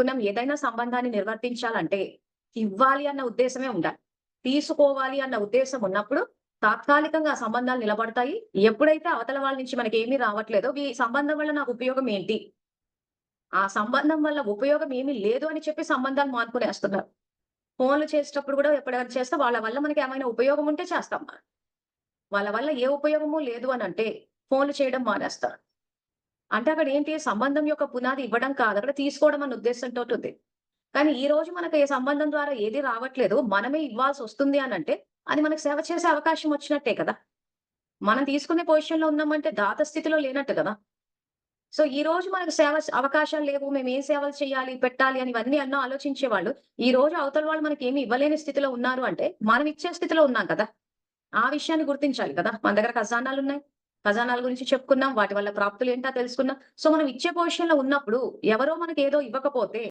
చెప్పుకున్నాం. ఏదైనా సంబంధాన్ని నిర్వర్తించాలంటే ఇవ్వాలి అన్న ఉద్దేశమే ఉండాలి. తీసుకోవాలి అన్న ఉద్దేశం ఉన్నప్పుడు తాత్కాలికంగా ఆ సంబంధాలు నిలబడతాయి. ఎప్పుడైతే అవతల వాళ్ళ నుంచి మనకేమీ రావట్లేదో, ఈ సంబంధం వల్ల నాకు ఉపయోగం ఏంటి? ఆ సంబంధం వల్ల ఉపయోగం ఏమీ లేదు అని చెప్పి సంబంధాలు మానుకునేస్తున్నారు. ఫోన్‌లు చేసేటప్పుడు గూడా ఎప్పుడైనా చేస్తే వాళ్ళ వల్ల మనకేమైనా ఉపయోగం ఉంటే చేస్తాం. వాళ్ళ వల్ల ఏ ఉపయోగము లేదు అనంటే ఫోన్‌లు చేయడం మానేస్తారు. అంటే అక్కడేంటి సంబంధం యొక్క పునాది ఇవ్వడం కాదు. అక్కడ తీసుకోవడం అన్న ఉద్దేశంతోటుంది. కానీ ఈ రోజు మనకు ఏ సంబంధం ద్వారా ఏది రావట్లేదు. మనమే ఇవ్వాల్సొస్తుంది అనంటే అది మనకు సేవ చేసే అవకాశం వచ్చినట్టే కదా! మనం తీసుకునే పొజిషన్‌లో ఉన్నామంటే దాత స్థితిలో లేనట్టు కదా! సో, ఈ రోజు మనకు అవకాశాలు లేవు. మేమేం సేవలు చేయాలి, పెట్టాలి అని ఇవన్నీ ఆలోచించేవాళ్ళు, ఈ రోజు అవతల వాళ్ళు మనకేమి ఇవ్వలేని స్థితిలో ఉన్నారు అంటే, మనం ఇచ్చే స్థితిలో ఉన్నాం కదా! ఆ విషయాన్ని గుర్తించాలి కదా! మన దగ్గర ఖజానాలున్నాయి. ఖజానాల గురించి చెప్పుకున్నాం. వాటి వల్ల ప్రాప్తులేంటో తెలుసుకున్నాం. సో, మనం ఇచ్చే పొజిషన్‌లో ఉన్నప్పుడు ఎవరో మనకేదో ఇవ్వకపోతే